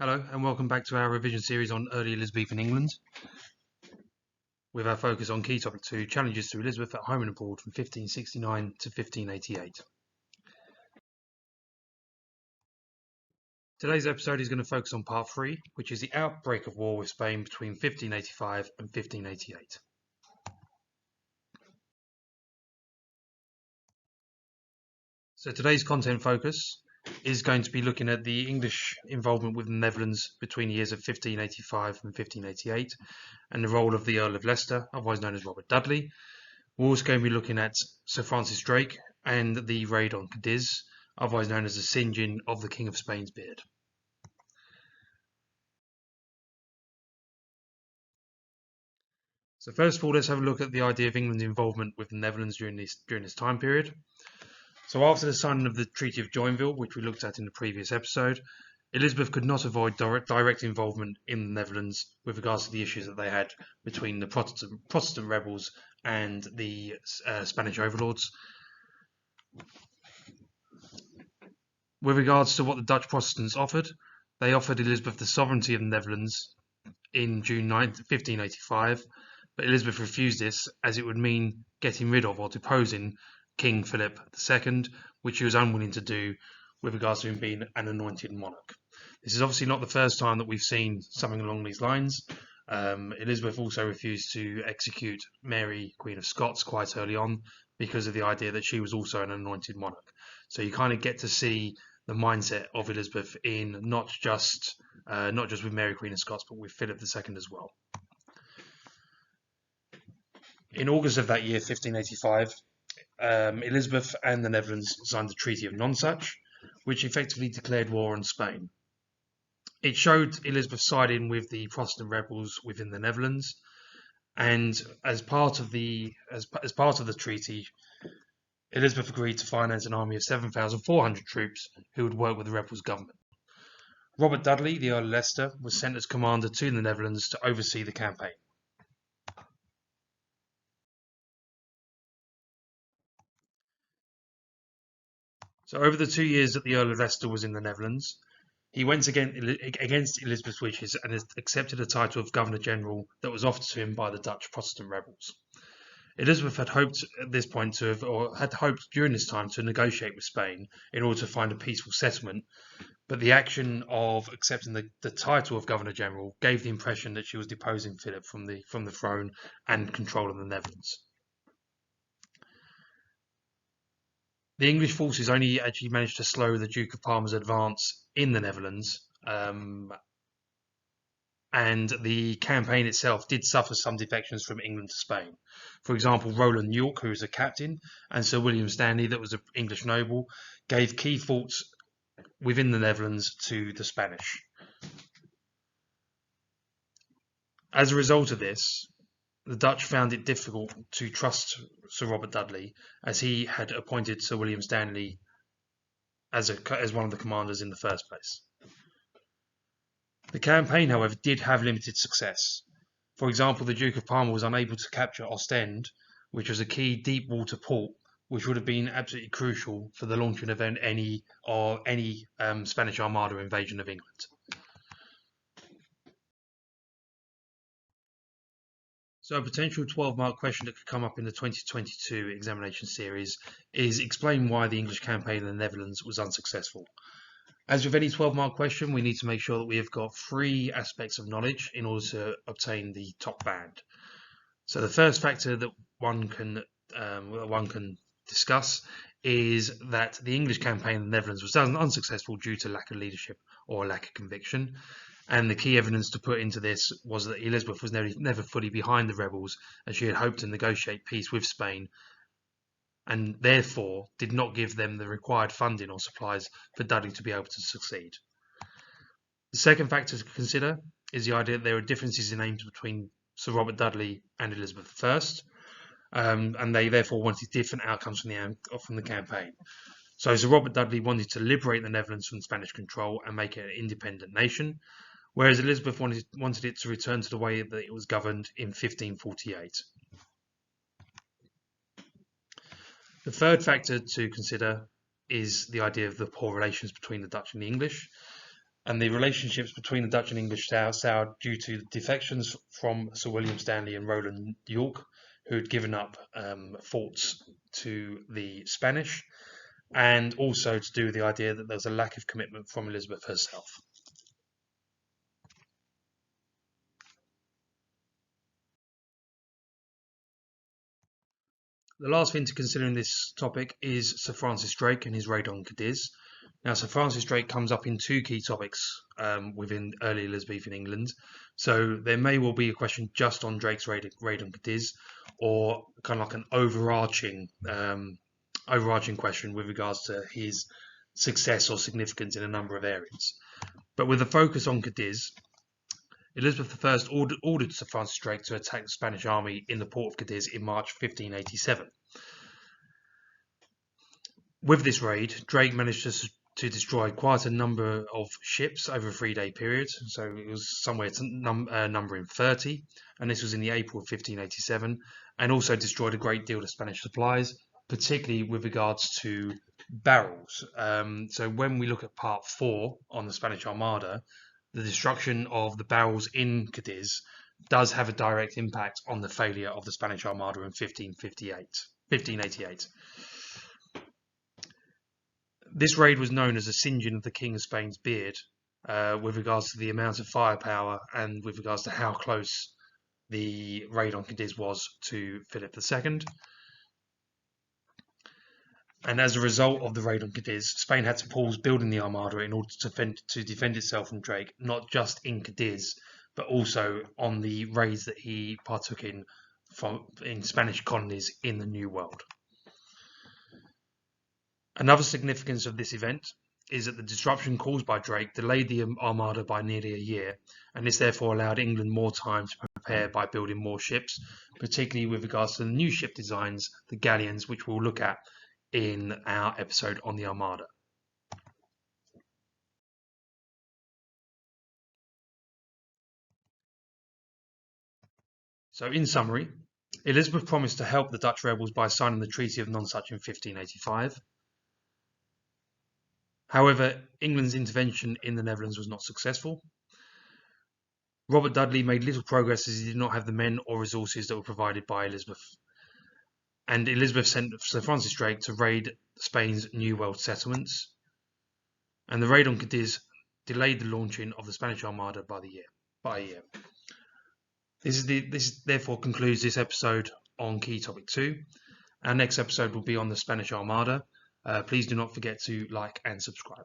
Hello and welcome back to our revision series on early Elizabethan England, with our focus on key topic 2, challenges to Elizabeth at home and abroad from 1569 to 1588. Today's episode is going to focus on part 3, which is the outbreak of war with Spain between 1585 and 1588. So today's content focus is going to be looking at the English involvement with the Netherlands between the years of 1585 and 1588 and the role of the Earl of Leicester, otherwise known as Robert Dudley. We're also going to be looking at Sir Francis Drake and the raid on Cadiz, otherwise known as the singeing of the King of Spain's beard. So first of all, let's have a look at the idea of England's involvement with the Netherlands during this time period. So after the signing of the Treaty of Joinville, which we looked at in the previous episode, Elizabeth could not avoid direct involvement in the Netherlands with regards to the issues that they had between the Protestant rebels and the Spanish overlords. With regards to what the Dutch Protestants offered, they offered Elizabeth the sovereignty of the Netherlands in June 9, 1585, but Elizabeth refused this as it would mean getting rid of or deposing King Philip II, which he was unwilling to do with regards to him being an anointed monarch. This is obviously not the first time that we've seen something along these lines. Elizabeth also refused to execute Mary, Queen of Scots, quite early on because of the idea that she was also an anointed monarch. So you kind of get to see the mindset of Elizabeth in not just with Mary, Queen of Scots, but with Philip II as well. In August of that year, 1585, Elizabeth and the Netherlands signed the Treaty of Nonsuch, which effectively declared war on Spain. It showed Elizabeth siding with the Protestant rebels within the Netherlands, and as part of the treaty, Elizabeth agreed to finance an army of 7,400 troops who would work with the rebels' government. Robert Dudley, the Earl of Leicester, was sent as commander to the Netherlands to oversee the campaign. So over the 2 years that the Earl of Leicester was in the Netherlands, he went against Elizabeth's wishes and accepted a title of Governor-General that was offered to him by the Dutch Protestant rebels. Elizabeth had hoped at this point had hoped during this time to negotiate with Spain in order to find a peaceful settlement, but the action of accepting the title of Governor-General gave the impression that she was deposing Philip from the throne and control of the Netherlands. The English forces only actually managed to slow the Duke of Parma's advance in the Netherlands, and the campaign itself did suffer some defections from England to Spain. For example, Roland York, who was a captain, and Sir William Stanley, that was an English noble, gave key forts within the Netherlands to the Spanish. As a result of this, the Dutch found it difficult to trust Sir Robert Dudley, as he had appointed Sir William Stanley as one of the commanders in the first place. The campaign, however, did have limited success. For example, the Duke of Parma was unable to capture Ostend, which was a key deep water port, which would have been absolutely crucial for the launching of any Spanish Armada invasion of England. So a potential 12-mark question that could come up in the 2022 examination series is explain why the English campaign in the Netherlands was unsuccessful. As with any 12-mark question, we need to make sure that we have got 3 aspects of knowledge in order to obtain the top band. So the first factor that one can discuss is that the English campaign in the Netherlands was unsuccessful due to lack of leadership or lack of conviction. And the key evidence to put into this was that Elizabeth was never fully behind the rebels, as she had hoped to negotiate peace with Spain, and therefore did not give them the required funding or supplies for Dudley to be able to succeed. The second factor to consider is the idea that there are differences in aims between Sir Robert Dudley and Elizabeth I, and they therefore wanted different outcomes from the campaign. So Sir Robert Dudley wanted to liberate the Netherlands from Spanish control and make it an independent nation, whereas Elizabeth wanted it to return to the way that it was governed in 1548. The third factor to consider is the idea of the poor relations between the Dutch and the English. and the relationships between the Dutch and English soured due to the defections from Sir William Stanley and Roland York, who had given up forts to the Spanish, and also to do with the idea that there was a lack of commitment from Elizabeth herself. The last thing to consider in this topic is Sir Francis Drake and his raid on Cadiz. Now, Sir Francis Drake comes up in two key topics within early Elizabethan England. So there may well be a question just on Drake's raid on Cadiz, or kind of like an overarching question with regards to his success or significance in a number of areas. But with a focus on Cadiz, Elizabeth I ordered Sir Francis Drake to attack the Spanish army in the port of Cadiz in March 1587. With this raid, Drake managed to destroy quite a number of ships over a 3-day period, so it was somewhere numbering 30, and this was in the April of 1587, and also destroyed a great deal of Spanish supplies, particularly with regards to barrels. So when we look at part 4 on the Spanish Armada, the destruction of the barrels in Cadiz does have a direct impact on the failure of the Spanish Armada in 1588. This raid was known as a singeing of the King of Spain's beard, with regards to the amount of firepower and with regards to how close the raid on Cadiz was to Philip II. And as a result of the raid on Cadiz, Spain had to pause building the Armada in order to defend itself from Drake, not just in Cadiz, but also on the raids that he partook in Spanish colonies in the New World. Another significance of this event is that the disruption caused by Drake delayed the Armada by nearly a year, and this therefore allowed England more time to prepare by building more ships, particularly with regards to the new ship designs, the galleons, which we'll look at in our episode on the Armada. So in summary, Elizabeth promised to help the Dutch rebels by signing the Treaty of Nonsuch in 1585. However, England's intervention in the Netherlands was not successful. Robert Dudley made little progress as he did not have the men or resources that were provided by Elizabeth. And Elizabeth sent Sir Francis Drake to raid Spain's New World settlements. And the raid on Cadiz delayed the launching of the Spanish Armada by a year. This therefore concludes this episode on Key Topic 2. Our next episode will be on the Spanish Armada. Please do not forget to like and subscribe.